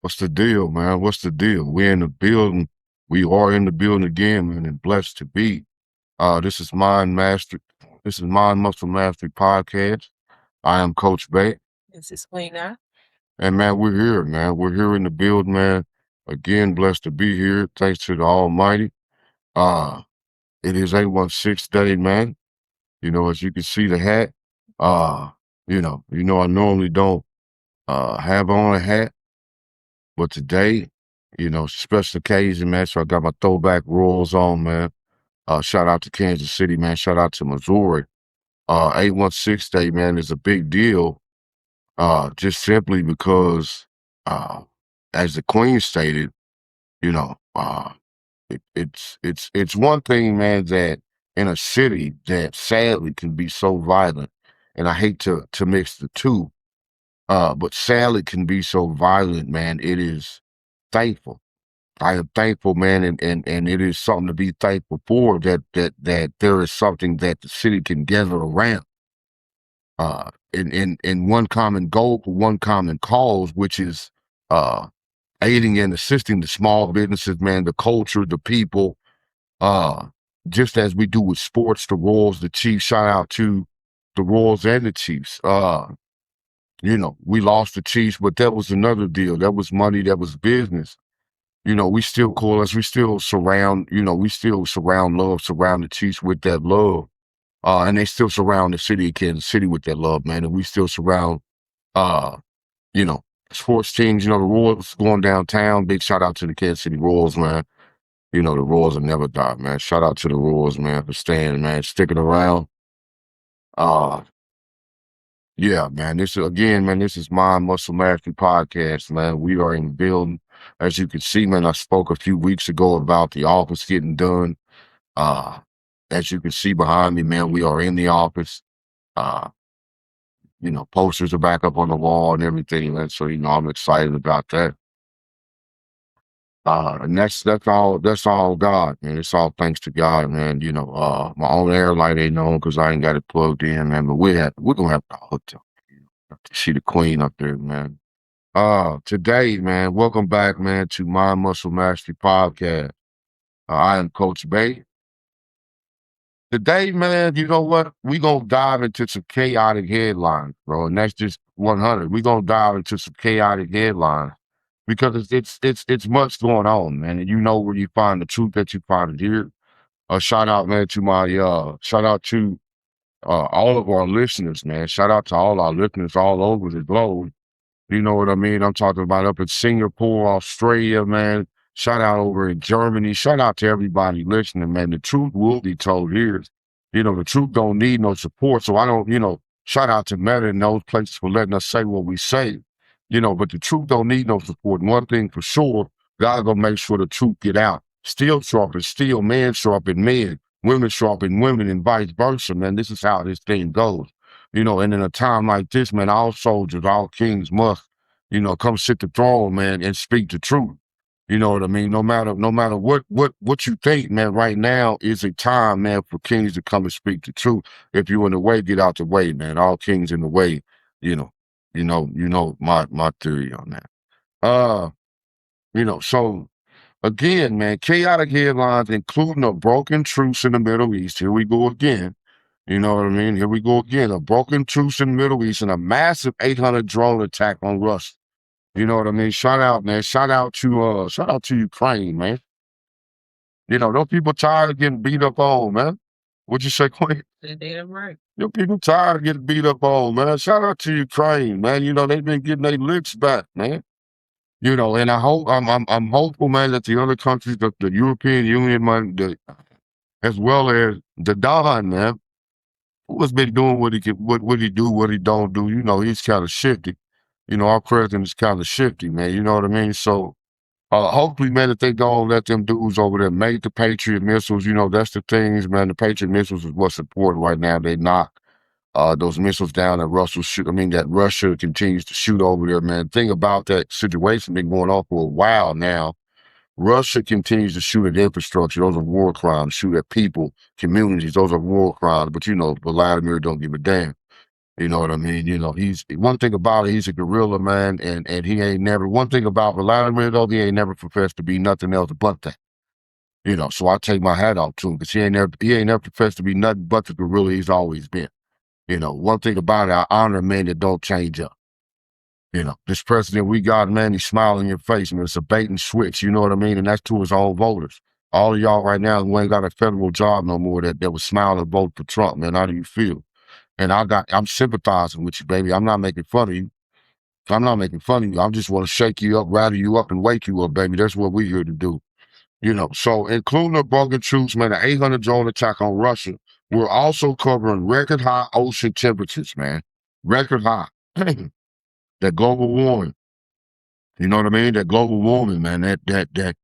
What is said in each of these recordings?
What's the deal, man? What's the deal? We're in the building. We are in the building again, man, and blessed to be. This is Mind Master. This is Mind Muscle Mastery Podcast. I am Coach Bay. This is Queen. And man, we're here, man. We're here in the building, man. Again, blessed to be here. Thanks to the Almighty. Uh, it is 816 day, man. As you can see the hat. Uh, I normally don't have on a hat, but today, it's a special occasion, man. So I got my throwback Royals on, man. Shout out to Kansas City, man. Shout out to Missouri. 816 Day, man, is a big deal. Just simply because, uh, as the Queen stated, you know, uh, it's one thing, man, that in a city that sadly can be so violent, and I hate to mix the two, but sadly can be so violent, man. It is thankful. I am thankful, man, and it is something to be thankful for that there is something that the city can gather around in one common goal for one common cause, which is uh aiding and assisting the small businesses, man, the culture, the people, uh just as we do with sports, the Royals, the Chiefs. Shout out to the Royals and the Chiefs. We lost the Chiefs, but that was another deal. That was money, that was business. We still call us, we still surround love, surround the Chiefs with that love. And they still surround the city of Kansas City with that love, man. And we still surround, uh, you know, sports teams, the Royals going downtown. Big shout out to the Kansas City Royals, man. The Royals will never die, man. Shout out to the Royals, man, for staying, man, sticking around. Uh, yeah, man. This is my Muscle Mastery Podcast, man. We are in the building. As you can see, man, I spoke a few weeks ago about the office getting done. Uh, as you can see behind me, man, we are in the office. Uh, posters are back up on the wall and everything, man. So, I'm excited about that. And that's all God, man. It's all thanks to God, man. My own air light ain't on because I ain't got it plugged in, man. But we're gonna have to hook up. To see the Queen up there, man. Today, man, welcome back, man, to my Muscle Mastery Podcast. I am Coach Bay. Today, man, you know what? We gonna dive into some chaotic headlines, bro, and that's just 100. We gonna dive into some chaotic headlines because it's much going on, man. And you know where you find the truth that you find it here. Shout out, man, to my shout out to all of our listeners, man. Shout out to all our listeners all over the globe. You know what I mean? I'm talking about up in Singapore, Australia, man. Shout out over in Germany. Shout out to everybody listening, man. The truth will be told here. The truth don't need no support. So I don't, shout out to Meta and those places for letting us say what we say. But the truth don't need no support. And one thing for sure, God gonna make sure the truth get out. Steel sharpens steel, man sharpen men, women sharpen women, and vice versa, man. This is how this thing goes. And in a time like this, man, all soldiers, all kings must, come sit the throne, man, and speak the truth. You know what I mean? No matter what you think, man, right now is a time, man, for kings to come and speak the truth. If you're in the way, get out the way, man. All kings in the way, you know, my theory on that. Uh, so again, man, chaotic headlines, including a broken truce in the Middle East. Here we go again. You know what I mean? Here we go again. A broken truce in the Middle East and a massive 800 drone attack on Russia. You know what I mean? Shout out, man. Shout out to Ukraine, man. Those people tired of getting beat up on, man. What'd you say, Queen? Damn right. Your people tired of getting beat up on, man. Shout out to Ukraine, man. They've been getting their licks back, man. And I'm hopeful, man, that the other countries, the European Union, man, as well as the Don, man, who has been doing what he can, what he do, what he don't do. He's kind of shifty. Our president is kind of shifty, man. You know what I mean? So hopefully, man, that they don't let them dudes over there make the Patriot missiles. That's the things, man. The Patriot missiles is what's important right now. They knock those missiles down that that Russia continues to shoot over there, man. Thing about that situation been going on for a while now. Russia continues to shoot at infrastructure. Those are war crimes. Shoot at people, communities. Those are war crimes. But Vladimir don't give a damn. You know what I mean? He's one thing about it, he's a gorilla, man, and he ain't never one thing about Vladimir though, he ain't never professed to be nothing else but that. So I take my hat off to him because he ain't never professed to be nothing but the gorilla he's always been. One thing about it, I honor men that don't change up. This president we got, man, he's smiling in your face, man. It's a bait and switch, you know what I mean? And that's to his own voters. All of y'all right now who ain't got a federal job no more that was smiling and vote for Trump, man. How do you feel? And I'm sympathizing with you, baby. I'm not making fun of you. I'm not making fun of you. I just want to shake you up, rattle you up, and wake you up, baby. That's what we're here to do. So including the broken troops, man, the 800 drone attack on Russia, we're also covering record high ocean temperatures, man. Record high. That global warming. You know what I mean? That global warming, man. The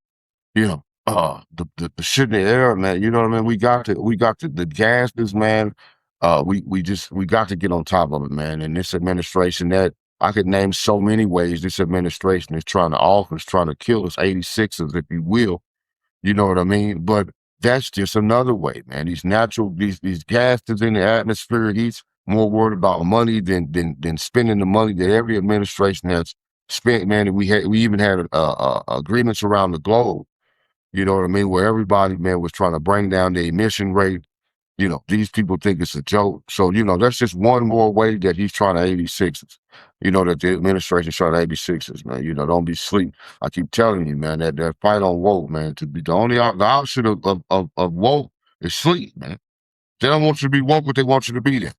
shit in the air, man. You know what I mean? We got the gases, man. We got to get on top of it, man. And this administration that I could name so many ways this administration is trying to offer, is trying to kill us 86ers, if you will. You know what I mean? But that's just another way, man. These gases in the atmosphere, he's more worried about money than spending the money that every administration has spent, man. And we even had agreements around the globe, you know what I mean, where everybody, man, was trying to bring down the emission rate. These people think it's a joke. So, that's just one more way that he's trying to 86s. That the administration's trying to 86s, man. Don't be sleep. I keep telling you, man, that fight on woke, man, to be the opposite of woke is sleep, man. They don't want you to be woke, but they want you to be there.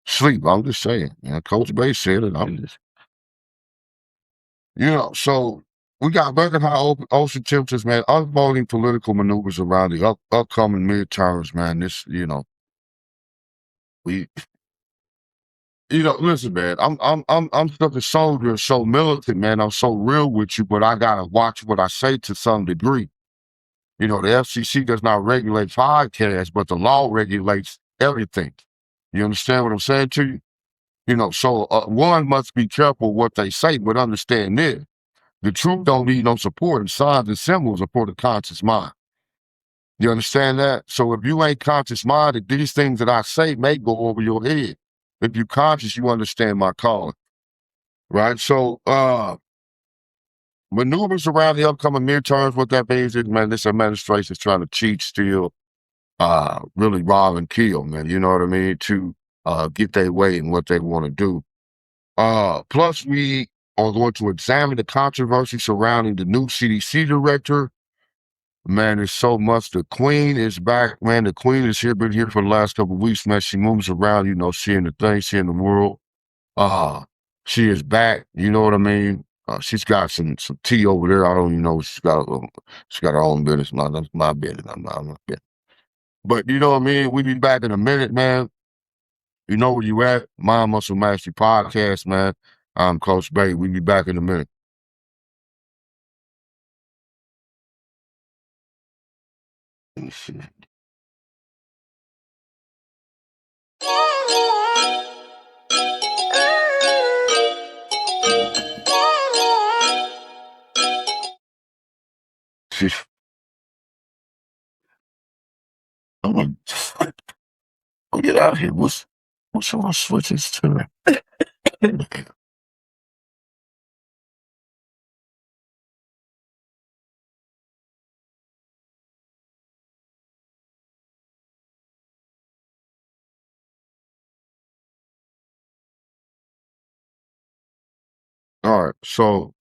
Sleep. I'm just saying, man. Coach Bay said it. So we got record high ocean temperatures, man, unfolding political maneuvers around the upcoming midterms, man. We listen, man, I'm such a soldier, so militant, man. I'm so real with you, but I gotta watch what I say to some degree. The FCC does not regulate podcasts, but the law regulates everything. You understand what I'm saying to you? So one must be careful what they say, but understand this: the truth don't need no support, and signs and symbols are for the conscious mind. You understand that? So if you ain't conscious minded, these things that I say may go over your head. If you conscious, you understand my calling. Right. So maneuvers around the upcoming midterms, what that means is, man, this administration is trying to cheat, steal, really rob and kill, man. You know what I mean? To get their way in what they want to do. Plus, we are going to examine the controversy surrounding the new CDC director. Man, there's so much. The Queen is back, man. The Queen is here, been here for the last couple of weeks, man. She moves around, seeing the things, seeing the world. Uh, she is back. You know what I mean? She's got some tea over there. I don't even know. She got her own business. That's my business. I'm not business. But you know what I mean? We be back in a minute, man. You know where you at? Mind Muscle Mastery Podcast, man. I'm Coach Bay. We be back in a minute. Let me see. I'm gonna get out here. What's all switches to? All right. So,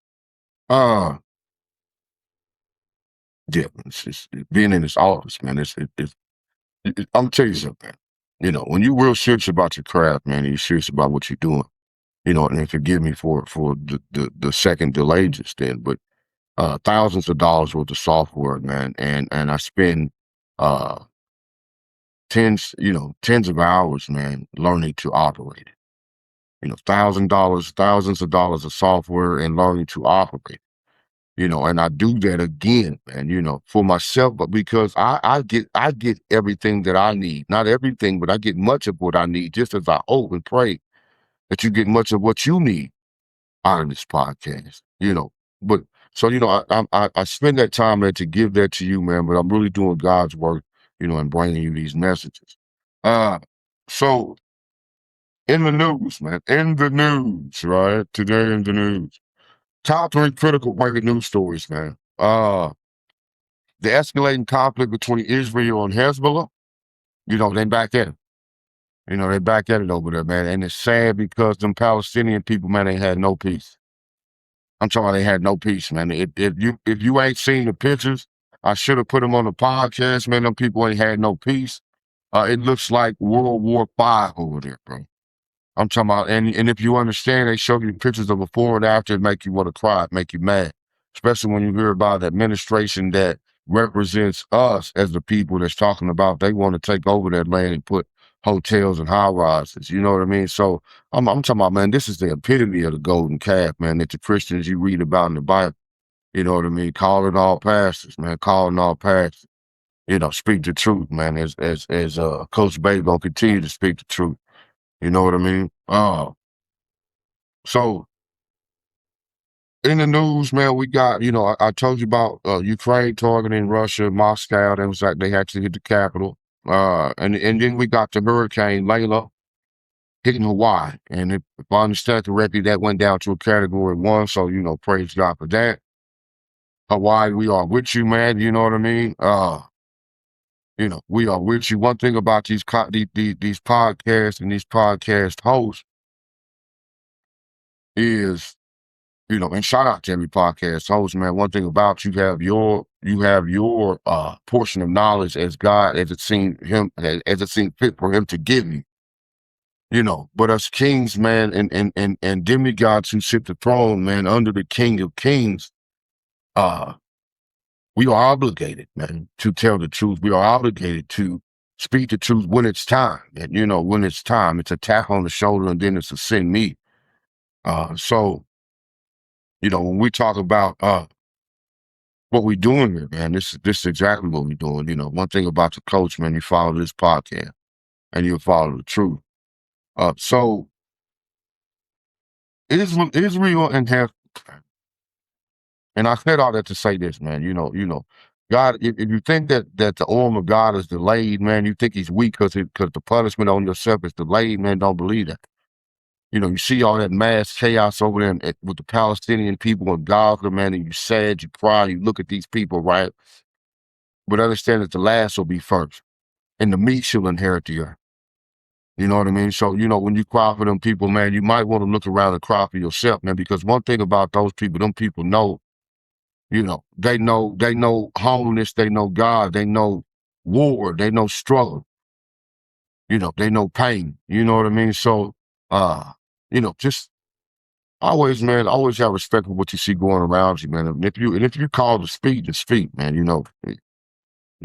uh, yeah, it's just being in this office, man. I'm gonna tell you something. When you real serious about your craft, man, and you're serious about what you're doing, and forgive me for the second delay just then, but thousands of dollars worth of software, man, and I spend uh tens of hours, man, learning to operate it. Thousands of dollars of software and learning to operate it. And I do that again, man, for myself, but because I get everything that I need. Not everything, but I get much of what I need, just as I hope and pray that you get much of what you need out of this podcast. But so I spend that time, man, to give that to you, man. But I'm really doing God's work, and bringing you these messages. Uh, so In the news, man. In the news, right? Today in the news. Top 3 critical breaking news stories, man. The escalating conflict between Israel and Hezbollah. They back at it. They back at it over there, man. And it's sad because them Palestinian people, man, they had no peace. I'm talking about they had no peace, man. If you ain't seen the pictures, I should have put them on the podcast, man. Them people ain't had no peace. It looks like World War V over there, bro. I'm talking about, and if you understand, they show you pictures of before and after, it make you want to cry, it make you mad, especially when you hear about the administration that represents us as the people that's talking about they want to take over that land and put hotels and high rises. You know what I mean? So I'm talking about, man, this is the epitome of the golden calf, man, that the Christians you read about in the Bible. You know what I mean? Calling all pastors, man, calling all pastors. Speak the truth, man. As Coach Bay gonna continue to speak the truth. You know what I mean? So in the news, man, we got, I told you about Ukraine targeting Russia, Moscow. That was like they actually hit the capital. And then we got the Hurricane Layla hitting Hawaii. And if I understand correctly, that went down to a category 1. So, praise God for that. Hawaii, we are with you, man. You know what I mean? We are with you. One thing about these podcasts and these podcast hosts is, and shout out to every podcast host, man. One thing about you have your portion of knowledge as God, as it seemed fit for him to give you. But us kings, man, and demigods who sit the throne, man, under the King of Kings, we are obligated, man, to tell the truth. We are obligated to speak the truth when it's time. And when it's time, it's a tap on the shoulder and then it's a send me. So when we talk about what we doing here, man, this is exactly what we're doing. One thing about the coach, man, you follow this podcast and you'll follow the truth. So Israel and and I said all that to say this, man. God, if you think that the arm of God is delayed, man, you think he's weak because the punishment on yourself is delayed, man. Don't believe that. You see all that mass chaos over there with the Palestinian people in Gaza, man, and you sad, you cry, you look at these people, right? But understand that the last will be first, and the meek shall inherit the earth. You know what I mean? So, when you cry for them people, man, you might want to look around and cry for yourself, man, because one thing about those people, them people know, they know homelessness, they know God, they know war, they know struggle, they know pain. You know what I mean? So, just always, man, always have respect for what you see going around you, man. And if you call to speak, just speak, man. You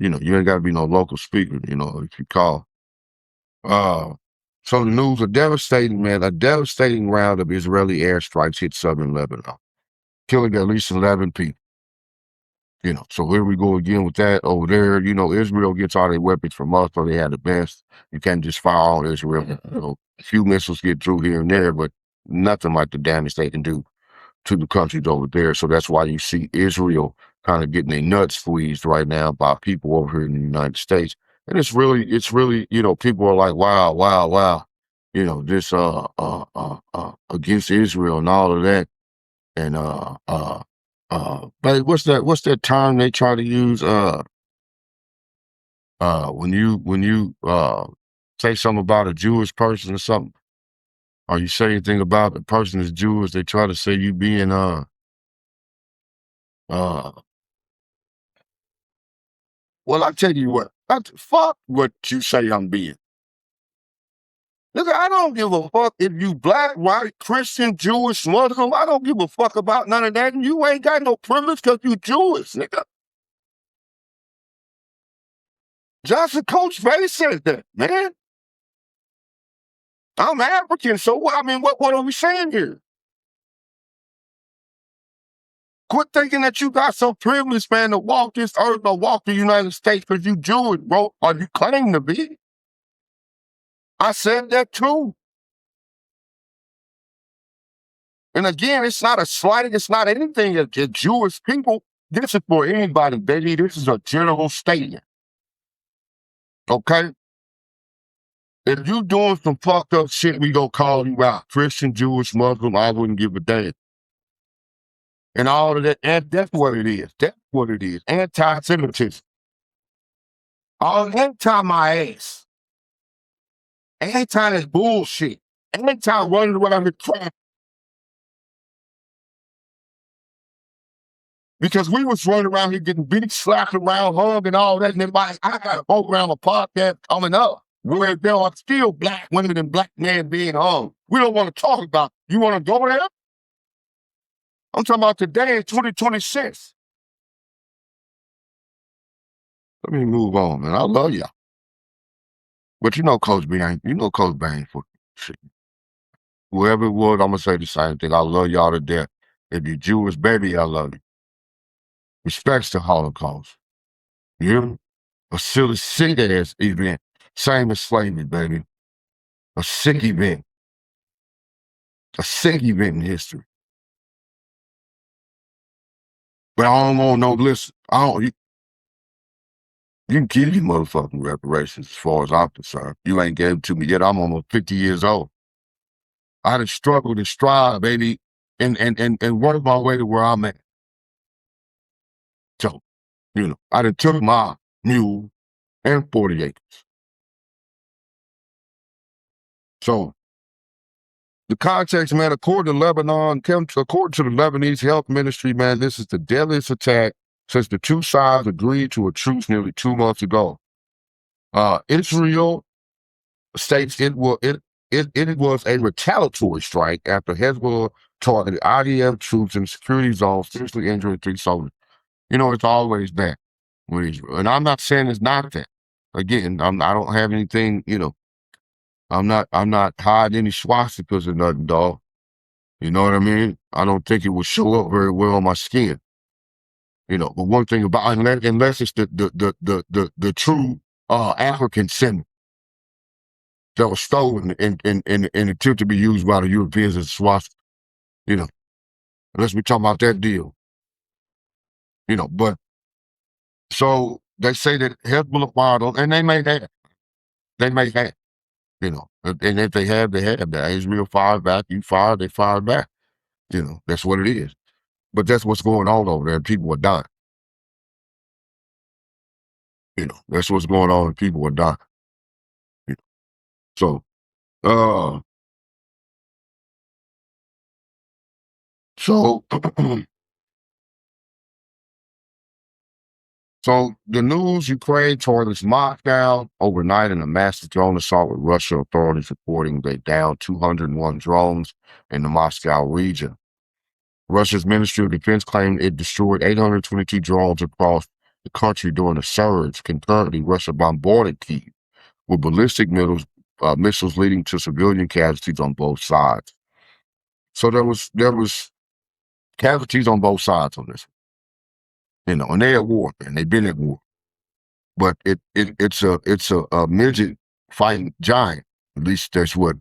ain't got to be no local speaker, if you call. So the news, a devastating round of Israeli airstrikes hit southern Lebanon, killing at least 11 people. So here we go again with that over there. Israel gets all their weapons from us, so they have the best. You can't just fire on Israel. A few missiles get through here and there, but nothing like the damage they can do to the countries over there. So that's why you see Israel kind of getting their nuts squeezed right now by people over here in the United States. And it's really, people are like, wow, wow, wow, this against Israel and all of that. And but what's that term they try to use? When you say something about a Jewish person or something, or you say anything about the person is Jewish, they try to say you being uh well, I tell you what, fuck what you say I'm being. Look, I don't give a fuck if you black, white, Christian, Jewish, Muslim. I don't give a fuck about none of that. And you ain't got no privilege because you Jewish, nigga. Johnson Coach Bay said that, man. I'm African, so what are we saying here? Quit thinking that you got some privilege, man, to walk this earth or walk the United States because you Jewish, bro, or you claim to be. I said that too. And again, it's not a slight, it's not anything against Jewish people. This is for anybody, baby. This is a general statement. Okay? If you doing some fucked up shit, we gonna call you out. Christian, Jewish, Muslim, I wouldn't give a damn. And all of that, and that's what it is. That's what it is. Anti-Semitism. All anti my ass. Anti this bullshit. Anti running around the crap. Because we was running around here getting beat, slapped around, hung, and all that. And everybody, I got a program, a podcast coming up where there are still black women and black men being hung. We don't want to talk about it. You want to go there? I'm talking about today in 2026. Let me move on, man. I love y'all. But you know Coach B ain't, you know Coach B ain't for shit. Whoever it was, I'm going to say the same thing. I love y'all to death. If you're Jewish, baby, I love you. Respects the Holocaust. You hear me? A silly, sick ass event. Same as slavery, baby. A sick event. A sick event in history. But I don't want no listen. You can keep your motherfucking reparations as far as I'm concerned. You ain't gave them to me yet. I'm almost 50 years old. I done struggled and strived, baby, and worked my way to where I'm at. So, you know, I done took my mule and 40 acres. So the context, man, according to Lebanon, according to the Lebanese health ministry, man, this is the deadliest attack since the two sides agreed to a truce nearly 2 months ago. Israel states it was a retaliatory strike after Hezbollah targeted IDF troops in security zones, seriously injuring 3 soldiers. You know, it's always that with Israel. And I'm not saying it's not that. Again, I don't have anything, you know, I'm not hiding any swastikas or nothing, dog. You know what I mean? I don't think it would show up very well on my skin. You know, but one thing about unless it's the true African symbol that was stolen and attempted to be used by the Europeans as a swastika. You know, unless we talk about that deal. You know, but so they say that Hezbollah fired on, and they may have. They may have. You know, and if they have, they have. That Israel fired back, you fired, they fired back. You know, that's what it is. But that's what's going on over there. People are dying. You know, that's what's going on, and people are dying. You know? So, so, so the news: Ukraine targets Moscow overnight in a massive drone assault with Russia authorities reporting they downed 201 drones in the Moscow region. Russia's Ministry of Defense claimed it destroyed 822 drones across the country during a surge. Concurrently, Russia bombarded Kyiv with ballistic missiles leading to civilian casualties on both sides. So there was casualties on both sides on this. You know, and they're at war, and they've been at war. But it's a midget fighting giant. At least that's what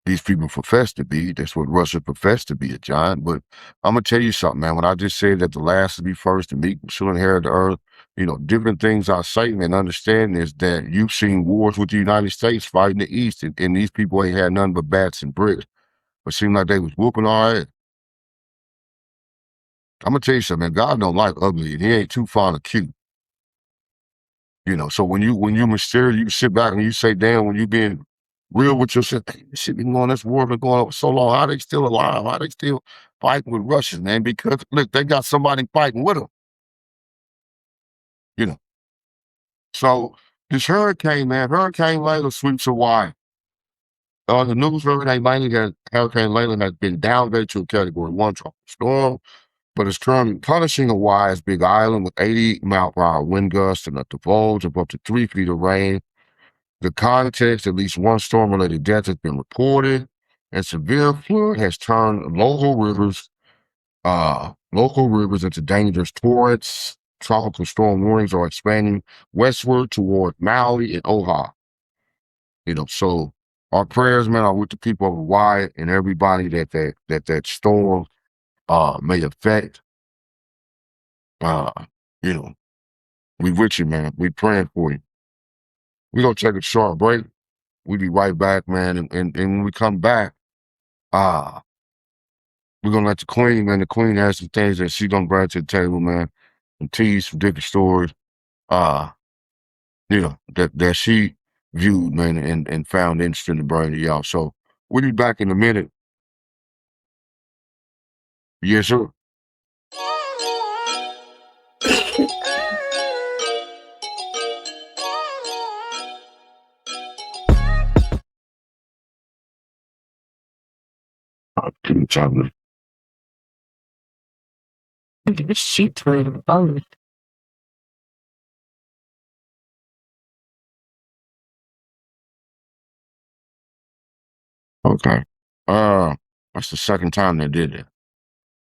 these people profess to be. That's what Russia professed to be, a giant. But I'm gonna tell you something, man. When I just said that the last will be first, the meek shall inherit the earth, you know, different things I say and understand is that you've seen wars with the United States fighting the East, and these people ain't had nothing but bats and bricks. But it seemed like they was whooping our ass. I'm gonna tell you something, man. God don't like ugly, and He ain't too fond of cute. You know, so when you mysterious, you sit back and you say, damn, when you being real with yourself, hey, this shit been going, this war been going on for so long. How they still alive? How they still fighting with Russians, man? Because look, they got somebody fighting with them. You know. So this hurricane, man, Hurricane Layla sweeps Hawaii. The news Hurricane Layla has been downgraded to a Category 1 tropical storm, but it's currently punishing Hawaii's Big Island with 80-mile-per-hour wind gusts and a divulge of up to 3 feet of rain. The context: at least one storm-related death has been reported, and severe flood has turned local rivers into dangerous torrents. Tropical storm warnings are expanding westward toward Maui and Oahu. You know, so our prayers, man, are with the people of Hawaii and everybody that storm may affect. You know, we with you, man. We praying for you. We're gonna take a short break. We'll be right back, man. And when we come back, uh, we're gonna let the queen, man. The queen has some things that she gonna bring to the table, man. Some teas, some different stories. Uh, that she viewed, man, and found interesting to bring to y'all. So we'll be back in a minute. Yes, sir. Keep talking. This sheet really both. Okay. That's the second time they did it.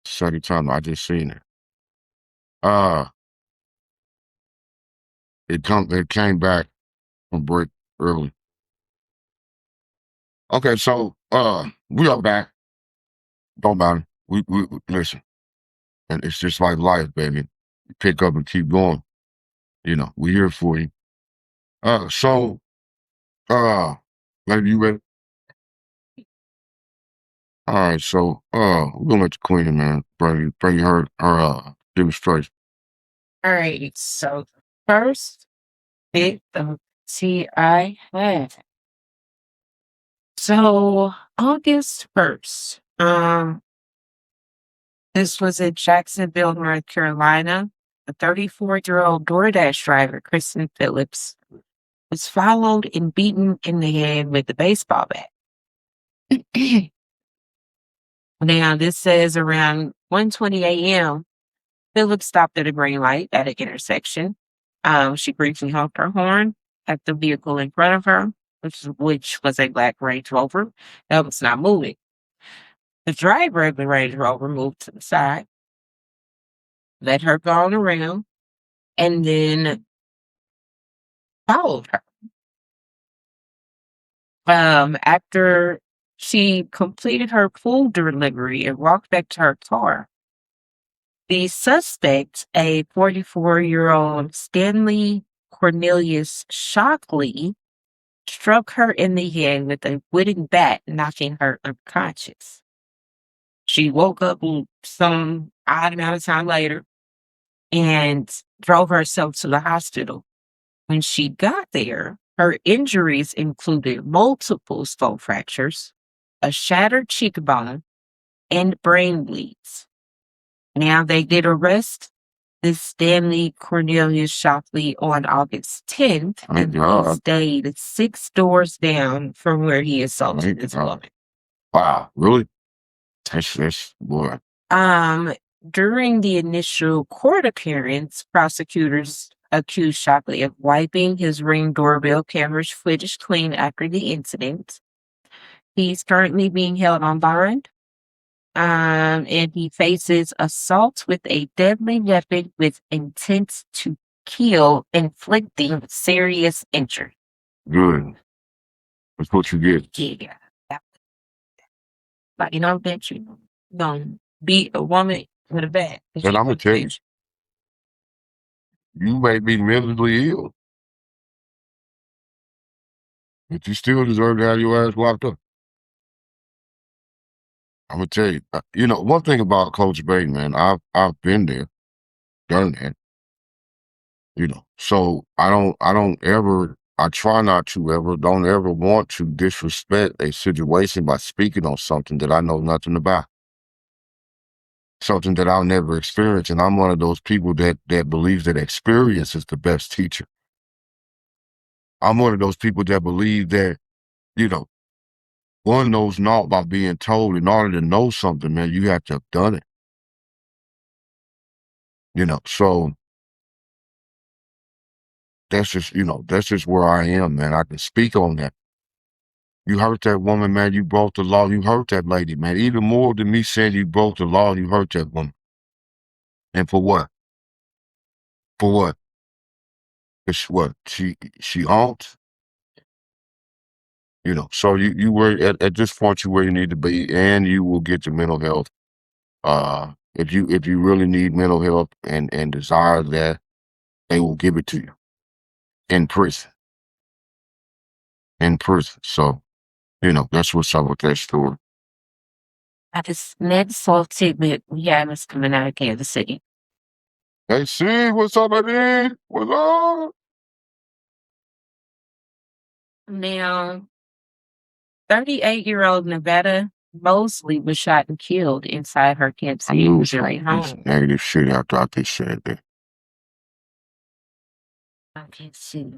Second time I just seen it. Uh, it came back from break early. Okay, so we are back. Don't matter. We listen, and it's just like life, baby. You pick up and keep going. We here for you. So maybe you ready? All right, so we're gonna let the queen, man, bring her demonstration. All right. So first bit of tea I had. So August 1st. This was in Jacksonville, North Carolina. A 34-year-old DoorDash driver, Kristen Phillips, was followed and beaten in the head with a baseball bat. Now, this says around 1:20 a.m., Phillips stopped at a green light at an intersection. She briefly honked her horn at the vehicle in front of her, which was a black Range Rover that was not moving. The driver of the Range Rover moved to the side, let her go on around, and then followed her. After she completed her food delivery and walked back to her car, the suspect, a 44-year-old Stanley Cornelius Shockley, struck her in the head with a wooden bat, knocking her unconscious. She woke up some odd amount of time later and drove herself to the hospital. When she got there, her injuries included multiple skull fractures, a shattered cheekbone, and brain bleeds. Now, they did arrest this Stanley Cornelius Shockley on August 10th, and he stayed 6 doors down from where he assaulted this woman. Wow, really? That's boy. During the initial court appearance, prosecutors accused Shockley of wiping his Ring doorbell camera's footage clean after the incident. He's currently being held on bond. And he faces assault with a deadly weapon with intent to kill, inflicting serious injury. Good. That's what you get. Yeah. Like, bet you don't beat a woman with a bat. And I'm gonna tell you may be mentally ill, but you still deserve to have your ass locked up. I'm gonna tell you. One thing about Coach Bay, man, I've been there, done that. So I try not to ever, don't ever want to disrespect a situation by speaking on something that I know nothing about, something that I'll never experience. And I'm one of those people that believes that experience is the best teacher. I'm one of those people that believe that, one knows not by being told. In order to know something, man, you have to have done it. So that's just where I am, man. I can speak on that. You hurt that woman, man. You broke the law. You hurt that lady, man. Even more than me saying you broke the law, you hurt that woman. And for what? For what? It's what? She owns? So you were at this point you where you need to be, and you will get your mental health. If you really need mental health and desire that, they will give it to you in prison. in prison. So, that's what's up with that story. This next little tidbit we have is coming out of Kansas City. Hey, see, what's up, buddy? What's up? Now, 38-year-old Nevada Mosley was shot and killed inside her Kansas I City, knew it was Missouri gonna be some home. negative shit after I just said that. I can't see.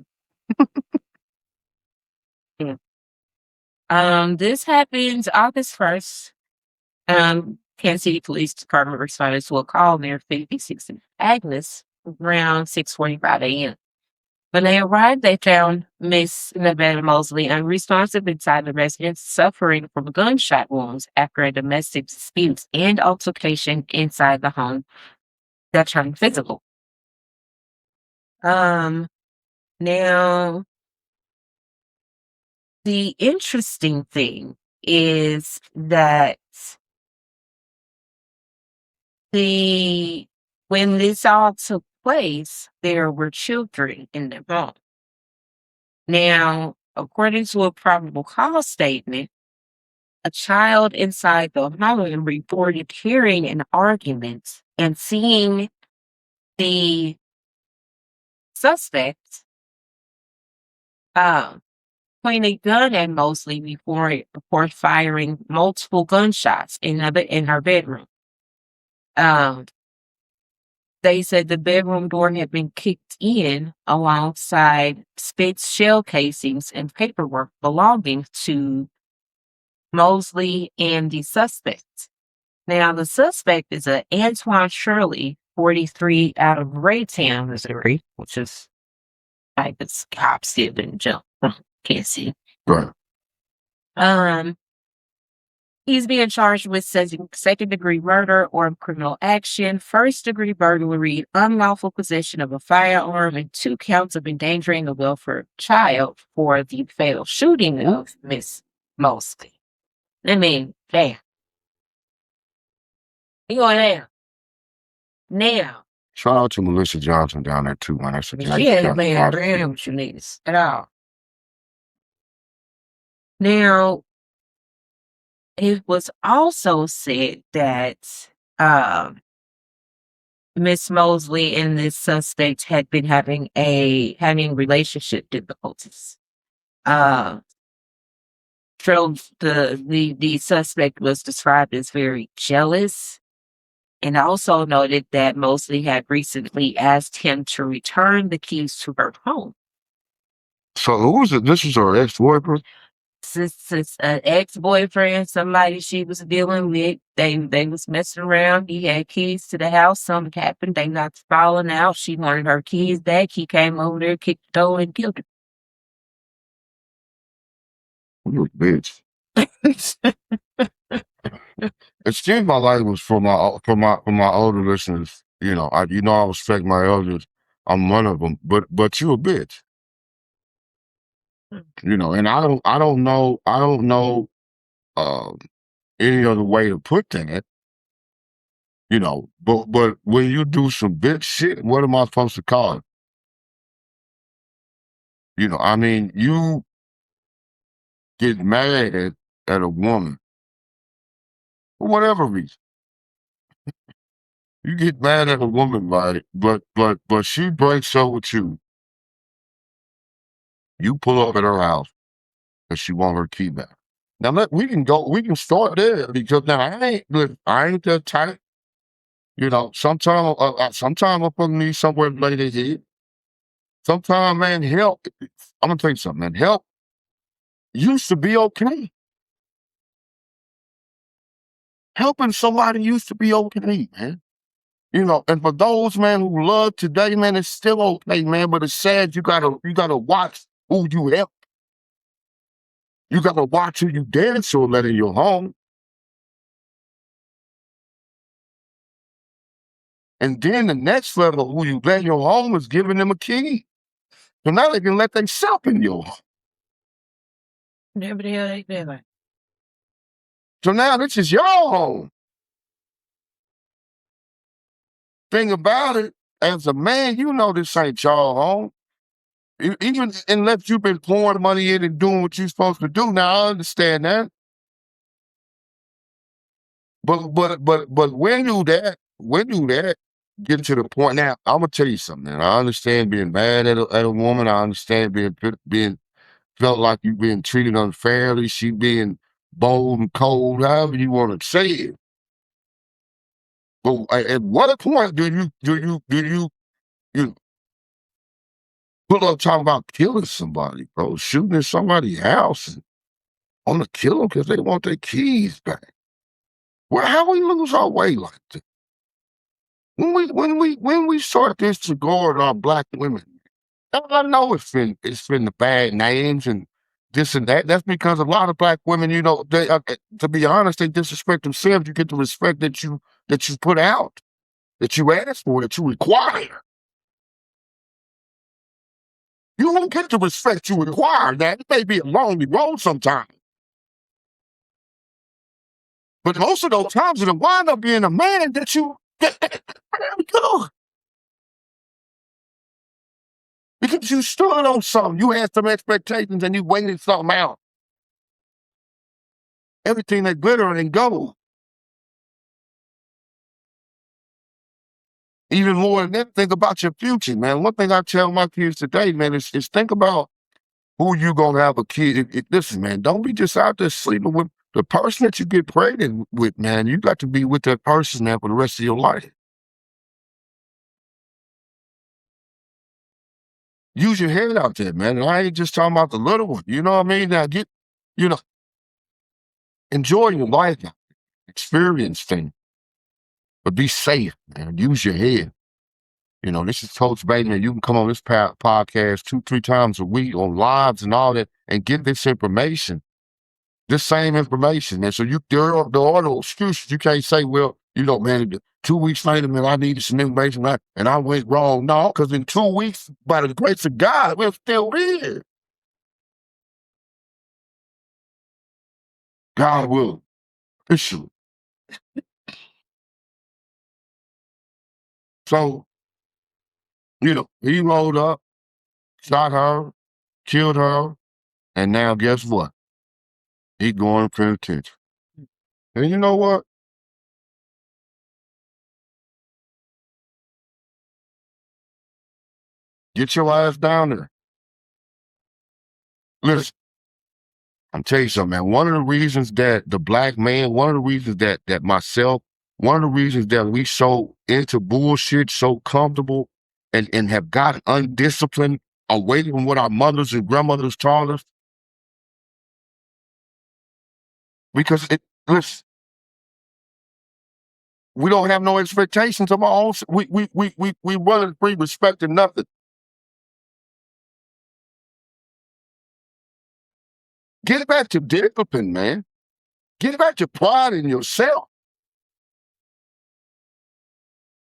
Yeah. This happens August 1st. Kansas City Police Department responded to a call near 56 in Agnes around 6:45 a.m. When they arrived, they found Miss Nevada Mosley unresponsive inside the residence, suffering from gunshot wounds after a domestic dispute and altercation inside the home that turned physical. Now the interesting thing is that when this all took place, there were children in the home. Now, according to a probable cause statement, a child inside the home reported hearing an argument and seeing the suspect point a gun at Mosley before firing multiple gunshots in her bedroom. They said the bedroom door had been kicked in alongside spent shell casings and paperwork belonging to Mosley and the suspect. Now, the suspect is a Antoine Shirley, 43, out of Raytown, Missouri, which is like it's cops didn't jump. Can't see. Right. He's being charged with second-degree murder or criminal action, first-degree burglary, unlawful possession of a firearm, and 2 counts of endangering the welfare of a child for the fatal shooting of Miss Mosley. I mean, damn. You going down. Now. Shout out to Melissa Johnson down there too, man. That's a She ain't been around what you need at all. Now, it was also said that Miss Mosley and this suspect had been having relationship difficulties. The suspect was described as very jealous, and also noted that Mosley had recently asked him to return the keys to her home. So who was it? This was her ex-boyfriend? Since an ex-boyfriend, somebody she was dealing with, they was messing around. He had keys to the house. Something happened. They not falling out. She wanted her keys back. He came over there, kicked the door, and killed her. You a bitch. Excuse my language for my older listeners. I respect my elders. I'm one of them, but you a bitch. And I don't know any other way to put that. But when you do some bitch shit, what am I supposed to call it? I mean, you get mad at a woman for whatever reason. You get mad at a woman, right? But she breaks up with you. You pull up at her house and she want her key back. Now we can start there because now I ain't that tight. Sometimes I fucking need somewhere to lay their head. Sometimes, man, help. I'm gonna tell you something, man. Help used to be okay. Helping somebody used to be okay, man. And for those, man, who love today, man, it's still okay, man. But it's sad you gotta watch who you help. You gotta watch who you dance or let in your home. And then the next level of who you let in your home is giving them a key. So now they can let themselves in your home. Never the hell they doing. So now this is your home. Thing about it, as a man, this ain't your home. Even unless you've been pouring money in and doing what you're supposed to do. Now I understand that. But when you that get to the point now, I'm gonna tell you something, man. I understand being mad at a woman. I understand being felt like you being treated unfairly. She being bold and cold, however you want to say it. But at what point do you put up talking about killing somebody, bro? Shooting in somebody's house and want to kill them because they want their keys back. Well, how we lose our way like that? When we start this to guard our black women, I know it's been the bad names and this and that. That's because a lot of black women, to be honest, they disrespect themselves. You get the respect that you put out, that you ask for, that you require. You won't get the respect you require. Now it may be a lonely road sometimes, but most of those times it'll wind up being a man that you. There we go. Because you stood on something. You had some expectations and you waited something out. Everything that glitter and gold. Even more than that, think about your future, man. One thing I tell my kids today, man, is think about who you gonna have a kid. Listen, man, don't be just out there sleeping with the person that you get pregnant with, man. You got to be with that person now for the rest of your life. Use your head out there, man. And I ain't just talking about the little one. You know what I mean? Now you know, enjoy your life, experience things, but be safe, man. Use your head. This is Coach Bateman. You can come on this podcast 2-3 times a week on lives and all that and get this information, this same information. And so there are no excuses. You can't say, well, man, 2 weeks later, man, I needed some information and I went wrong. No, because in 2 weeks, by the grace of God, we're still here. God will issue. So, he rolled up, shot her, killed her, and now guess what? He going for attention. And you know what? Get your ass down there. Listen, I'm telling you something, man. One of the reasons that the black man, one of the reasons that myself, one of the reasons that we so into bullshit, so comfortable, and have gotten undisciplined away from what our mothers and grandmothers taught us, because listen, we don't have no expectations of our own. We run free, respecting nothing. Get back to discipline, man. Get back to pride in yourself.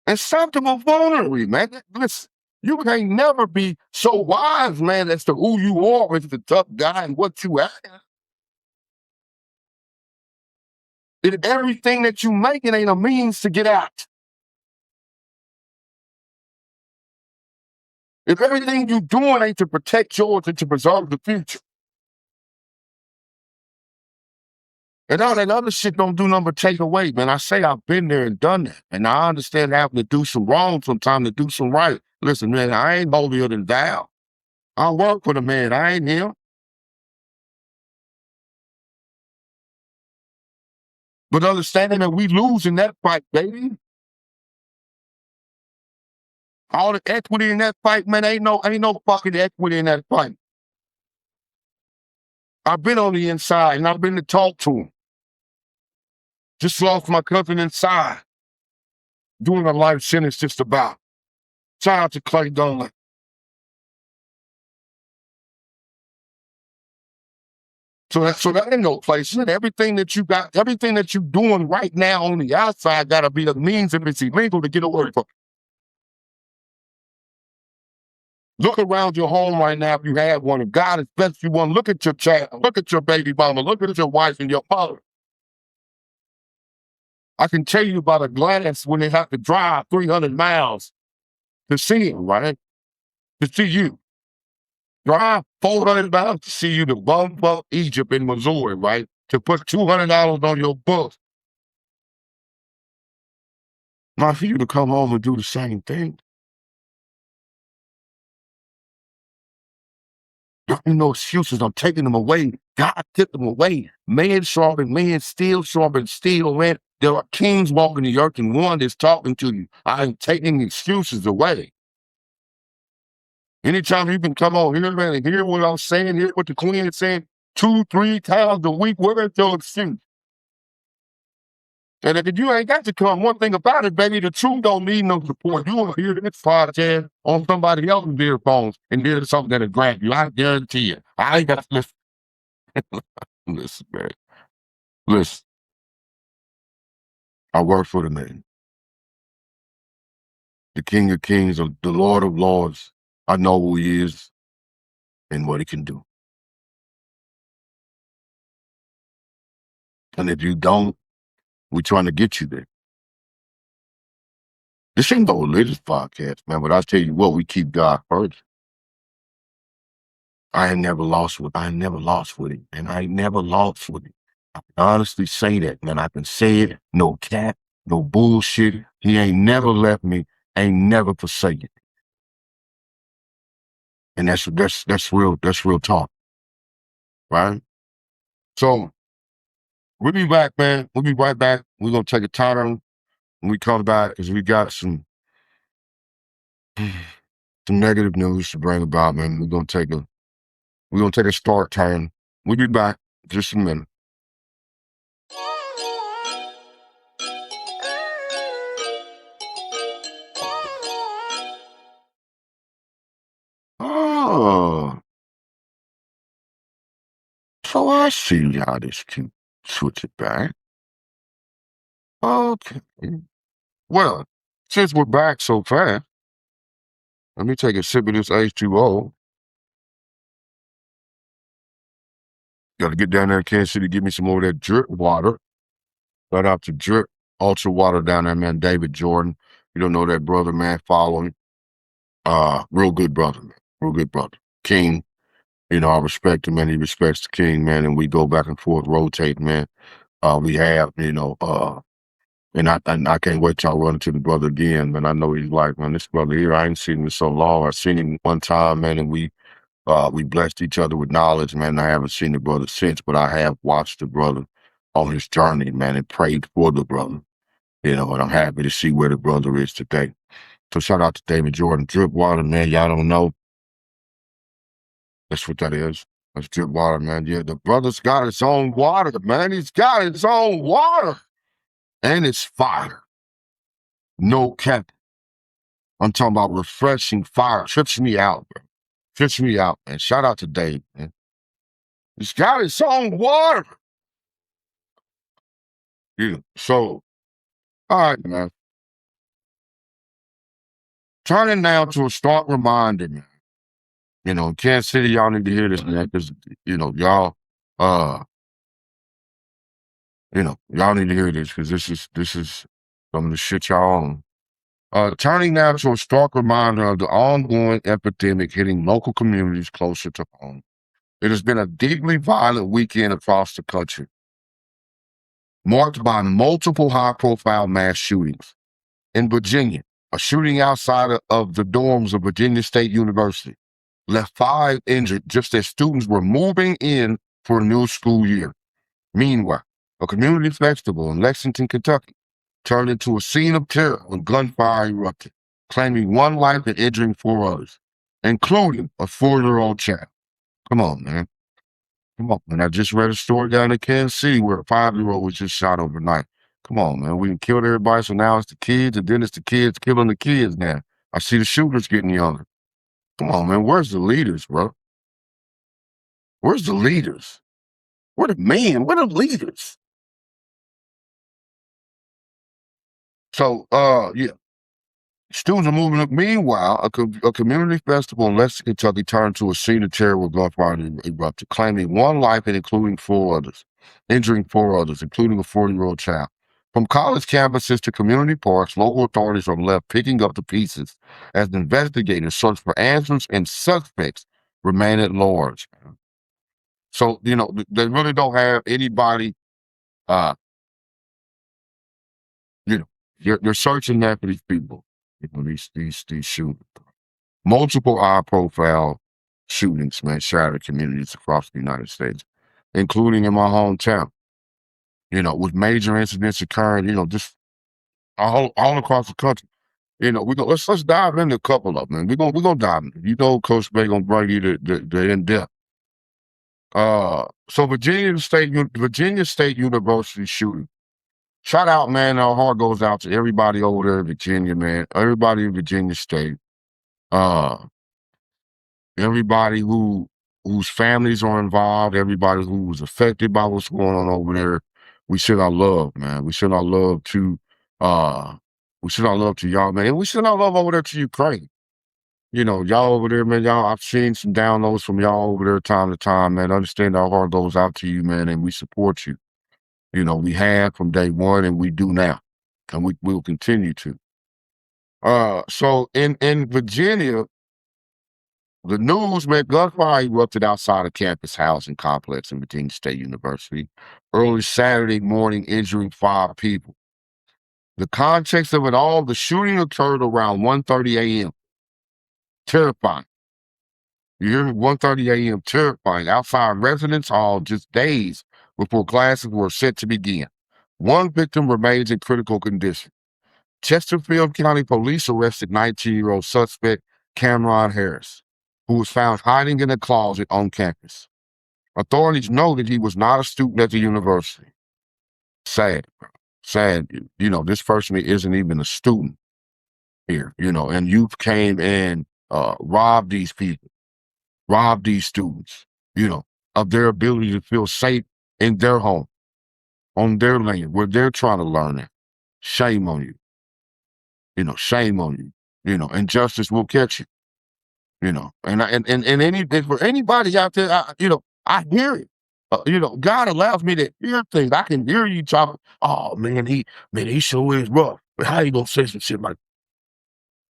And stop the buffoonery, man. Listen, you can't never be so wise, man, as to who you are as the tough guy and what you have. If everything that you make, it ain't a means to get out. If everything you doing ain't to protect yours and to preserve the future. And all that other shit don't do nothing but take away, man. I say I've been there and done that. And I understand having to do some wrong sometimes to do some right. Listen, man, I ain't holier than thou. I work for the man. I ain't him. But understanding that we lose in that fight, baby. All the equity in that fight, man, ain't no fucking equity in that fight. I've been on the inside and I've been to talk to him. Just lost my cousin inside. Doing a life sentence just about. Shout out to Clay Dunlap. So that ain't no place. Everything that you got, everything that you doing right now on the outside gotta be a means if it's illegal to get away from. Look around your home right now if you have one. If God is blessed you one, look at your child, look at your baby mama, look at your wife and your father. I can tell you about a glance when they have to drive 300 miles to see him, right? To see you. drive 400 miles to see you to bumfuck Egypt in Missouri, right? To put $200 on your books. Not for you to come home and do the same thing. Ain't no excuses. I'm taking them away. God took them away. Man sharpen man, steel sharpen steel, man. There are kings walking the earth, and one is talking to you. I'm taking excuses away. Anytime you can come on here, man, and hear what I'm saying, hear what the queen is saying 2, 3 times a week, where's your excuse? And if you ain't got to come, one thing about it, baby, the truth don't need no support. You will hear this podcast on somebody else's earphones and hear something that'll grab you. I guarantee you. I ain't got to listen. Listen, man. Listen, I work for the man, the King of Kings, the Lord of Lords. I know who he is and what he can do. And if you don't, we're trying to get you there. This ain't no religious podcast, man, but I tell you what, we keep God first. I ain't never lost with it, and I ain't never lost with it. I can honestly say that, man. I can say it, no cap, no bullshit. He ain't never left me, ain't never forsaken. And that's real talk, right? So we'll be back, man. We'll be right back. We're gonna take a time when we come back because we got some negative news to bring about, man. We're gonna take a start turn. We'll be back just a minute. Oh, so I see how this can switch it back. Okay. Well, since we're back so fast, let me take a sip of this H2O. Gotta get down there in Kansas City, give me some more of that drip water. Shout out to Drip Ultra Water down there, man. David Jordan. You don't know that brother, man. Follow him. Real good brother, man. Real good brother. King. You know, I respect him, man. He respects the king, man. And we go back and forth, rotate, man. We have, and I can't wait till I run into the brother again, man. I know he's like, man, this brother here, I ain't seen him in so long. I seen him one time, man, and we blessed each other with knowledge, man. I haven't seen the brother since, but I have watched the brother on his journey, man, and prayed for the brother. And I'm happy to see where the brother is today. So shout out to David Jordan. Drip water, man. Y'all don't know. That's what that is. That's drip water, man. Yeah, the brother's got his own water, man. He's got his own water. And it's fire. No cap. I'm talking about refreshing fire. Trips me out, bro. Trips me out, man. Shout out to Dave, man. He's got his own water. Yeah. So, all right, man. Turning now to a stark reminder, man. In Kansas City, y'all need to hear this, man, because, y'all, y'all need to hear this because this is some of the shit y'all on. Turning now to a stark reminder of the ongoing epidemic hitting local communities closer to home. It has been a deeply violent weekend across the country, marked by multiple high-profile mass shootings. In Virginia, a shooting outside of the dorms of Virginia State University left 5 injured just as students were moving in for a new school year. Meanwhile, a community festival in Lexington, Kentucky turned into a scene of terror when gunfire erupted, claiming 1 life and injuring 4 others, including a 4-year-old child. Come on, man. Come on, man. I just read a story down in Kansas City where a 5-year-old was just shot overnight. Come on, man. We killed everybody, so now it's the kids, and then it's the kids killing the kids now. I see the shooters getting younger. Come on, man. Where's the leaders, bro? Where's the leaders? Where the men? Where the leaders? So, yeah. Students are moving up. Meanwhile, a community festival in Lexington, Kentucky turned to a scene of terror with gunfire erupted, claiming 1 life and injuring 4 others, including a 40-year-old child. From college campuses to community parks, local authorities are left picking up the pieces as investigators search for answers and suspects remain at large. So, they really don't have anybody, uh, you know, they're searching there for these people, these shooters. Multiple high-profile shootings, man, shattered communities across the United States, including in my hometown, with major incidents occurring, just all across the country. Let's dive into a couple of them, man. We're gonna dive in. Coach Bay gonna bring you the in-depth. So Virginia State University shooting. Shout out, man. Our heart goes out to everybody over there in Virginia, man. Everybody in Virginia State. Uh, everybody whose families are involved, everybody who was affected by what's going on over there. We send our love, man. Uh we send our love to y'all, man. And we send our love over there to Ukraine. Y'all over there, man. I've seen some downloads from y'all over there time to time, man. Understand our heart goes out to you, man, and we support you. We have from day one and we do now. And we will continue to. So in Virginia, the news, man, gunfire erupted outside a campus housing complex in Virginia State University early Saturday morning, injuring 5 people. The context of it all, the shooting occurred around 1:30 a.m. Terrifying. You hear me? 1:30 a.m. Terrifying. Outside residence hall just days before classes were set to begin. One victim remains in critical condition. Chesterfield County Police arrested 19-year-old suspect Cameron Harris, who was found hiding in a closet on campus. Authorities noted he was not a student at the university. Sad, bro. Sad. This person isn't even a student here, and youth came and robbed these people, robbed these students, of their ability to feel safe in their home, on their land, where they're trying to learn it. Shame on you. Shame on you. And justice will catch you. And for anybody out there, I hear it. God allows me to hear things. I can hear you talking. Oh man, he sure is rough. But how you gonna say some shit like?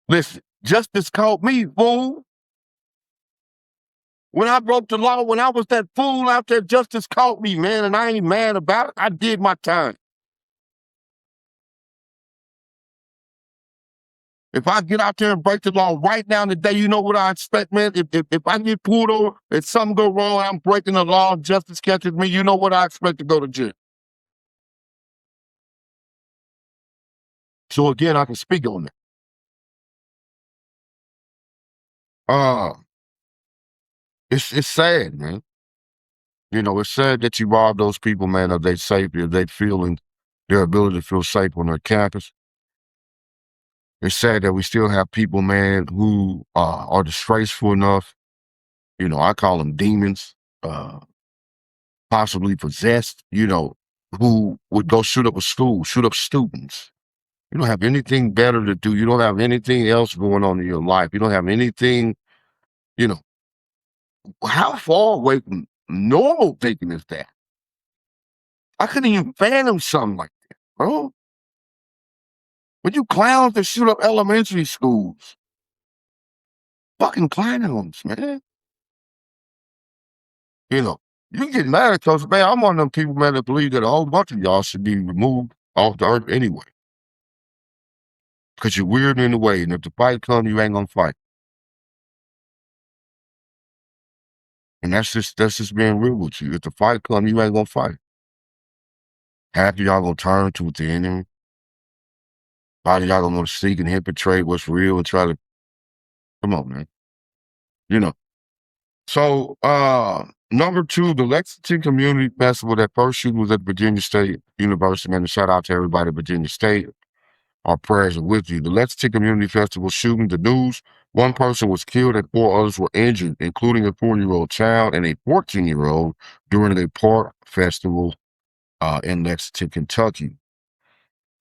Listen, justice caught me, fool. When I broke the law, when I was that fool out there, justice caught me, man, and I ain't mad about it. I did my time. If I get out there and break the law right now today, you know what I expect, man? If I get pulled over, if something go wrong, I'm breaking the law, justice catches me, you know what I expect to go to jail. So again, I can speak on that. It's sad, man. It's sad that you rob those people, man, of their safety, of their ability to feel safe on their campus. It's sad that we still have people, man, who are disgraceful enough. I call them demons, possibly possessed, who would go shoot up a school, shoot up students. You don't have anything better to do. You don't have anything else going on in your life. You don't have anything, you know, how far away from normal thinking is that? I couldn't even fathom something like that, bro. When you clowns that shoot up elementary schools, fucking clowns, man. You know, you get mad because, man, I'm one of them people, man, that believe that a whole bunch of y'all should be removed off the earth anyway. Because you're weird in the way, and if the fight comes, you ain't gonna fight. And that's just being real with you. If the fight comes, you ain't gonna fight. Half of y'all gonna turn to the enemy. A lot of y'all gonna seek and infiltrate what's real and try to come on, man. You know. So number 2, the Lexington Community Festival, that first shooting was at Virginia State University, man. And shout out to everybody at Virginia State. Our prayers are with you. The Lexington Community Festival shooting, the news, 1 person was killed and 4 others were injured, including a 4-year-old child and a 14-year-old during a park festival in Lexington, Kentucky.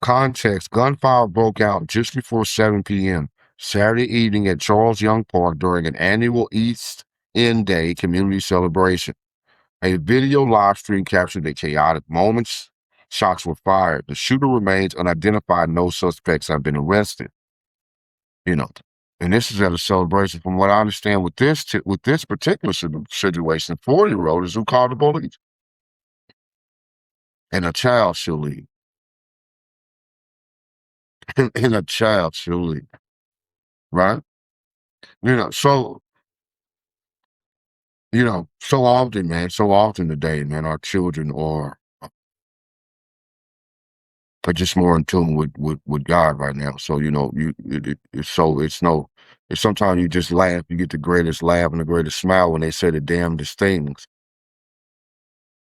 Context: gunfire broke out just before 7 p.m. Saturday evening at Charles Young Park during an annual East End Day community celebration. A video live stream captured the chaotic moments. Shots were fired. The shooter remains unidentified. No suspects have been arrested. You know, And this is at a celebration. From what I understand, with this particular situation, 4-year-old is who called the police, and a child she'll leave, and a child she'll leave, right? So so often, man, so often today, man, our children are just more in tune with God right now. So it's sometimes you just laugh, you get the greatest laugh and the greatest smile when they say the damnedest things.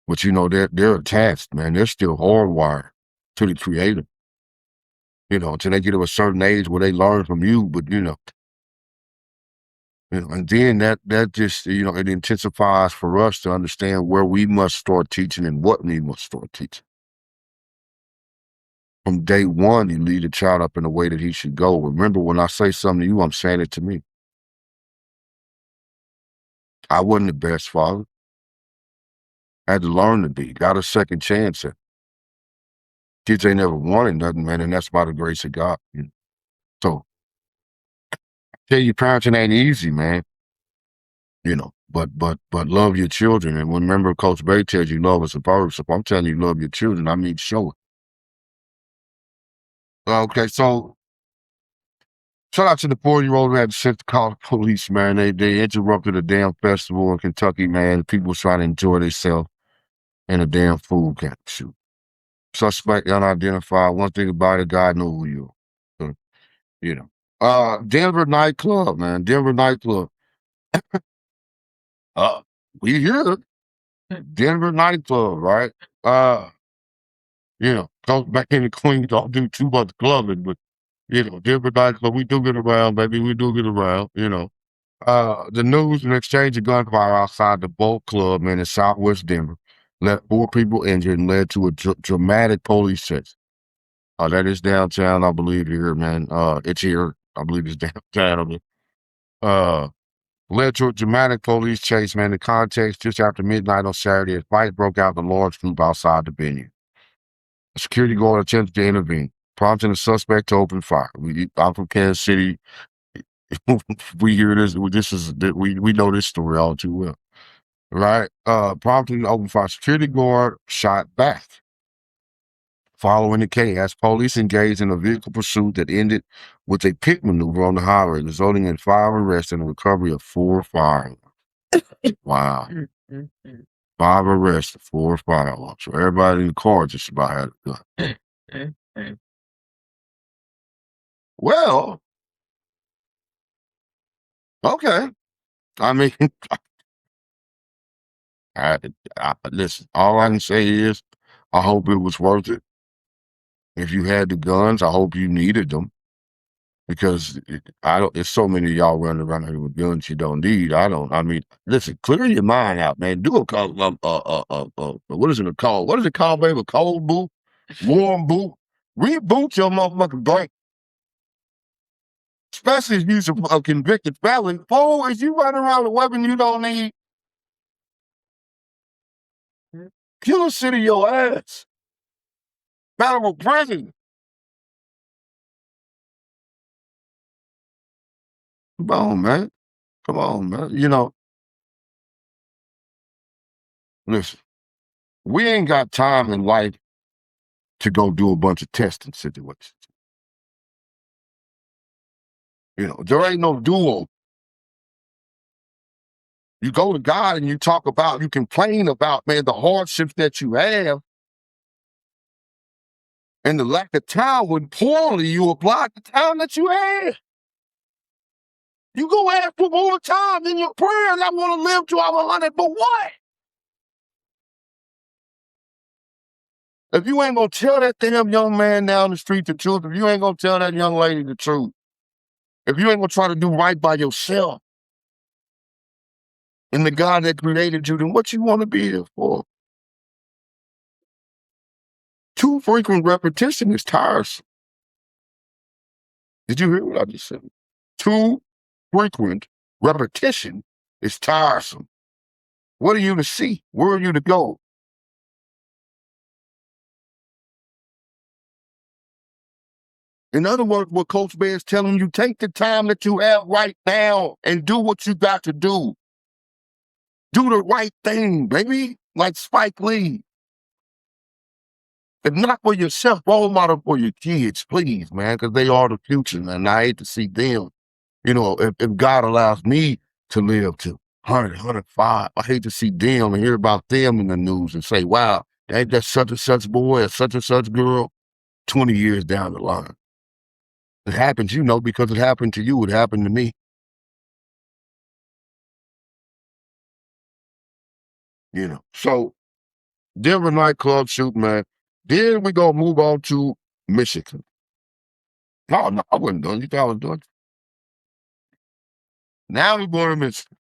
But they're attached, man. They're still hardwired to the Creator. Until they get to a certain age where they learn from you. But and then that just it intensifies for us to understand where we must start teaching and what we must start teaching. From day one, you lead a child up in the way that he should go. Remember, when I say something to you, I'm saying it to me. I wasn't the best father. I had to learn to be. Got a second chance at. Kids ain't never wanted nothing, man, and that's by the grace of God. So, tell you, parenting ain't easy, man. But love your children. And remember, Coach Bay tells you love is a verb. So if I'm telling you love your children, I mean show it. Okay, so shout out to the 4-year-old who had to send to call the police, man. They interrupted a damn festival in Kentucky, man. People was trying to enjoy themselves in a damn food camp. Shoot. Suspect unidentified. One thing about it, God knows who you are. So, Denver nightclub, man. Denver nightclub. We here. Denver nightclub, right? Comes back in the Queen, don't do too much clubbing, but Denver nightclub, we do get around, baby. We do get around. The news and exchange of gunfire outside the Bolt Club, man, in Southwest Denver, left 4 people injured and led to a dramatic police chase. That is downtown, I believe, here, man. It's here. I believe it's downtown. Uh, Led to a dramatic police chase, man. The context, just after midnight on Saturday, a fight broke out in a large group outside the venue. A security guard attempted to intervene, prompting the suspect to open fire. I'm from Kansas City. We hear this. We know this story all too well, right? Prompting to open fire. Security guard shot back. Following the chaos, police engaged in a vehicle pursuit that ended with a pit maneuver on the highway, resulting in 5 arrests and the recovery of 4 firearms. Wow. 5 arrests, 4 firearms. So everybody in the car just about had a gun. Well, okay. I mean, listen, all I can say is I hope it was worth it. If you had the guns, I hope you needed them. Because there's so many of y'all running around here with guns you don't need. I mean, listen, clear your mind out, man. Do a call, what is it called? What is it called, baby? A cold boot? Warm boot? Reboot your motherfucking brain. Especially if you're a convicted felon. Fool, if you run around with a weapon you don't need, kill a city your ass. Federal prison. Come on, man. Come on, man. Listen, we ain't got time in life to go do a bunch of testing situations. There ain't no duo. You go to God and you complain about, man, the hardships that you have and the lack of time when poorly you apply the time that you have. You go ask for more time in your prayers. I want to live till I'm 100, but what? If you ain't gonna tell that damn young man down the street the truth, if you ain't gonna tell that young lady the truth, if you ain't gonna try to do right by yourself and the God that created you, then what you want to be here for? Too frequent repetition is tiresome. Did you hear what I just said? Too frequent repetition is tiresome. What are you to see? Where are you to go? In other words, what Coach Bear is telling you, take the time that you have right now and do what you got to do. Do the right thing, baby, like Spike Lee. And not for yourself, role model for your kids, please, man, because they are the future, man. And I hate to see them, if God allows me to live to 100, 105, I hate to see them and hear about them in the news and say, wow, ain't that such and such boy or such and such girl 20 years down the line. It happens, because it happened to you. It happened to me. So Denver nightclub shooting, man. Then we gonna move on to Michigan. No, I wasn't done. You thought I was done. Now we're going to Michigan.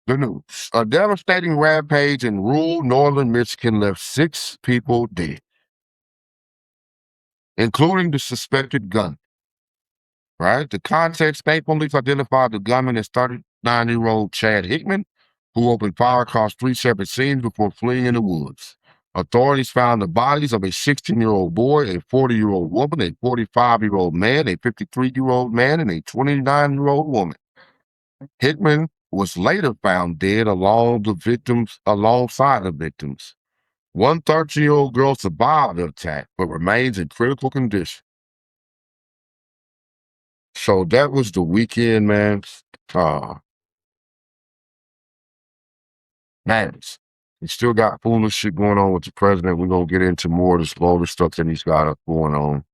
The news. A devastating rampage in rural northern Michigan left 6 people dead, including the suspected gunman. Right? The context, state police identified the gunman as 39-year-old Chad Hickman, who opened fire across 3 separate scenes before fleeing in the woods. Authorities found the bodies of a 16-year-old boy, a 40-year-old woman, a 45-year-old man, a 53-year-old man, and a 29-year-old woman. Hickman was later found dead alongside the victims. One 13-year-old girl survived the attack, but remains in critical condition. So that was the weekend, man. Madness. We still got foolish shit going on with the president. We're going to get into more of this loader stuff that he's got going on.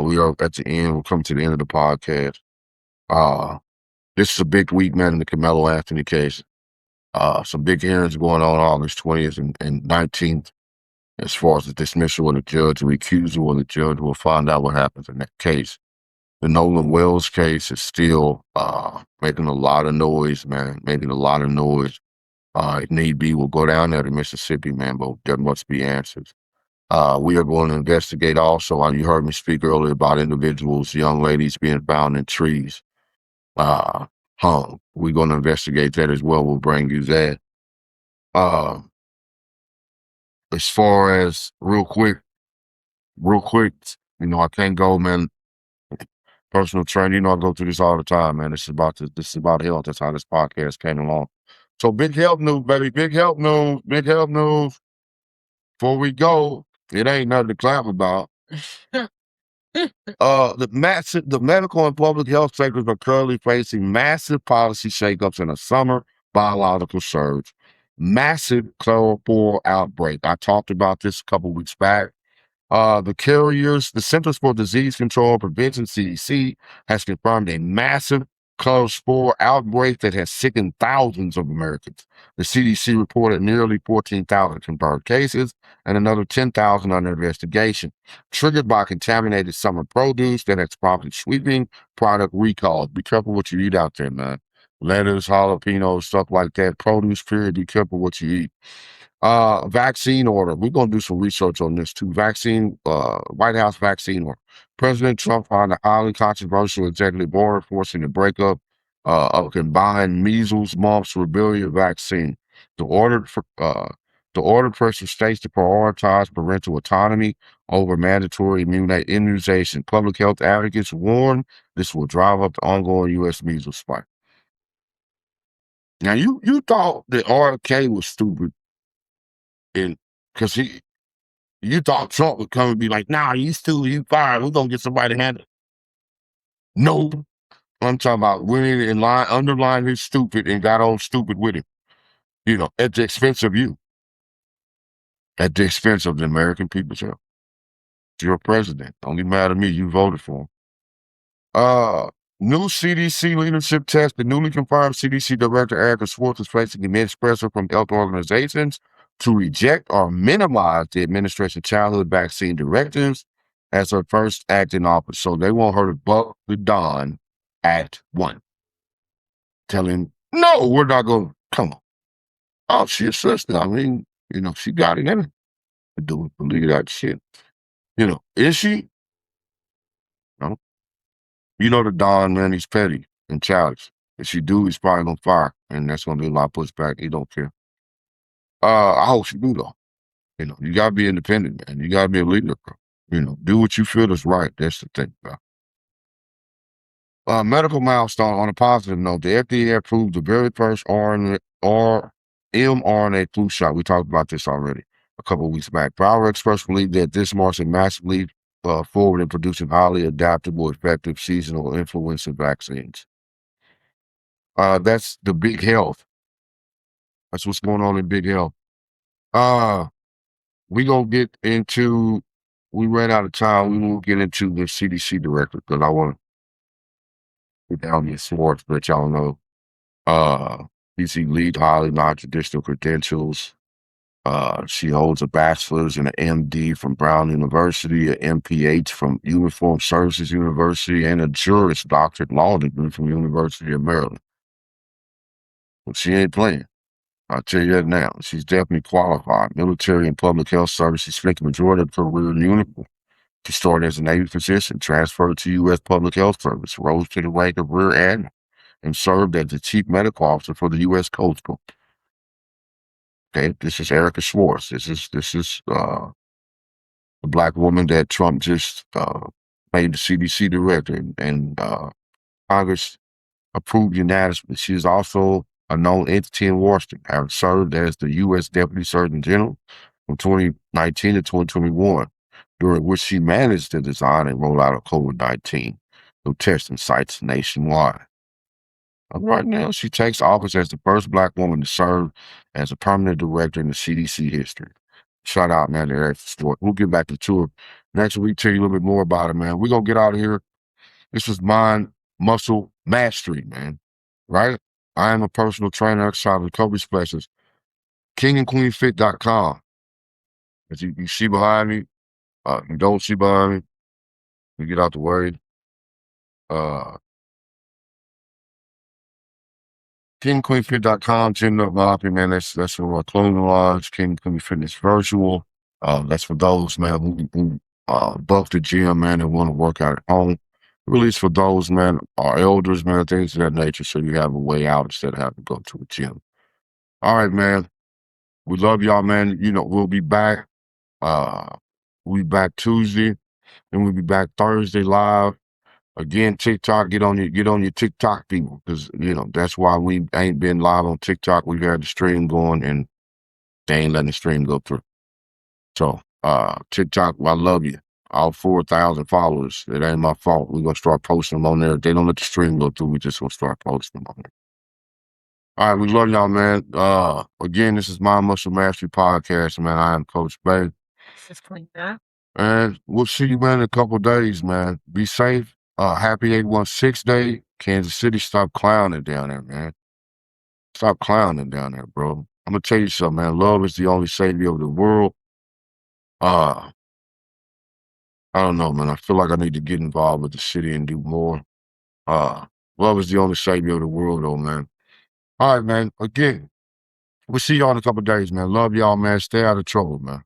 We are at the end. We'll come to the end of the podcast. This is a big week, man, in the Carmelo Anthony case. Some big hearings going on August 20th and 19th as far as the dismissal of the judge, the recusal of the judge. We'll find out what happens in that case. The Nolan Wells case is still making a lot of noise, man, making a lot of noise. If need be, we'll go down there to Mississippi, man, but there must be answers. We are going to investigate also. You heard me speak earlier about individuals, young ladies being found in trees, hung. We're going to investigate that as well. We'll bring you that. As far as real quick, I can't go, man. Personal training, I go through this all the time, man. This is about health. That's how this podcast came along. So big health news, baby. Big health news. Big health news. Before we go, it ain't nothing to clap about. The medical and public health sectors are currently facing massive policy shakeups in a summer biological surge. Massive chloroform outbreak. I talked about this a couple weeks back. The Centers for Disease Control and Prevention, CDC, has confirmed a massive chlorospore outbreak that has sickened thousands of Americans. The CDC reported nearly 14,000 confirmed cases and another 10,000 under investigation, triggered by contaminated summer produce that has prompted sweeping product recalls. Be careful what you eat out there, man. Lettuce, jalapenos, stuff like that. Produce, period. Be careful what you eat. Vaccine order. We're going to do some research on this too. White House vaccine order. President Trump signed a highly controversial executive order forcing the breakup of combined measles, mumps, rubella vaccine. The order pressures states to prioritize parental autonomy over mandatory immunization. Public health advocates warn this will drive up the ongoing U.S. measles spike. Now, you thought that RFK was stupid. Because you thought Trump would come and be like, nah, you stupid, you fired, we're going to get somebody to handle it. No. I'm talking about winning in line, underline his stupid and got on stupid with him. At the expense of you. At the expense of the American people's health. You're president. Don't be mad at me. You voted for him. New CDC leadership test. The newly confirmed CDC Director Erica Schwartz is facing immense pressure from health organizations to reject or minimize the administration's childhood vaccine directives as her first act in office. So they want her to buck the Don Act 1. Tell him, no, we're not going to. Come on. Oh, she a sister. I mean, she got it in it. I don't believe that shit. Is she? No. The Don, man, he's petty and childish. If she do, he's probably going to fire. And that's going to be a lot of pushback. He don't care. I hope she do, though. You got to be independent, man. You got to be a leader, bro. Do what you feel is right. That's the thing, bro. Medical milestone on a positive note, the FDA approved the very first mRNA flu shot. We talked about this already a couple of weeks back. Our experts believe that this marks a massive leap forward in producing highly adaptable, effective seasonal influenza vaccines. That's the big health. That's what's going on in big health. We gonna get into. We ran out of time. We will get into the CDC director because I want to get down the Swartz, but y'all know. DC lead highly non-traditional credentials. She holds a bachelor's and an MD from Brown University, an MPH from Uniformed Services University, and a Juris Doctorate law degree from University of Maryland. Well, she ain't playing. I'll tell you that now. She's definitely qualified. Military and public health service. She spent the majority of her career in uniform. She started as a Navy physician, transferred to U.S. Public Health Service, rose to the rank of Rear Admiral, and served as the Chief Medical Officer for the U.S. Coast Guard. Okay, this is Erica Schwartz. This is the black woman that Trump just made the CDC director, and Congress approved unanimously. She is also a known entity in Washington, having served as the U.S. Deputy Surgeon General from 2019 to 2021, during which she managed the design and rollout of COVID-19 testing sites nationwide. Right now, she takes office as the first black woman to serve as a permanent director in the CDC history. Shout out, man, to Eric Stewart. We'll get back to the tour next week, tell you a little bit more about it, man. We're going to get out of here. This was Mind Muscle Mastery, man, right? I am a personal trainer, exercise recovery specialist. KingandQueenFit.com. As you see behind me, you don't see behind me, you get out the way. KingandQueenFit.com, Gym Up Moppy, man. That's for our clothing lines, King Queen Fitness Virtual. That's for those, man, who buff the gym, man, and want to work out at home. Really, it's for those, man, our elders, man, things of that nature, so you have a way out instead of having to go to a gym. All right, man. We love y'all, man. We'll be back. We'll be back Tuesday, and we'll be back Thursday live. Again, TikTok, get on your TikTok, people, because that's why we ain't been live on TikTok. We've had the stream going, and they ain't letting the stream go through. So, TikTok, I love you. All 4,000 followers. It ain't my fault. We're gonna start posting them on there. If they don't let the stream go through, we just gonna start posting them on there. All right, we love y'all, man. Again, this is My Muscle Mastery Podcast, man. I am Coach Bay. This is Queen Matt. And we'll see you, man, in a couple of days, man. Be safe. Happy 816 day. Kansas City, stop clowning down there, man. Stop clowning down there, bro. I'm gonna tell you something, man. Love is the only savior of the world. I don't know, man. I feel like I need to get involved with the city and do more. Love is the only savior of the world, though, man. All right, man. Again, we'll see y'all in a couple of days, man. Love y'all, man. Stay out of trouble, man.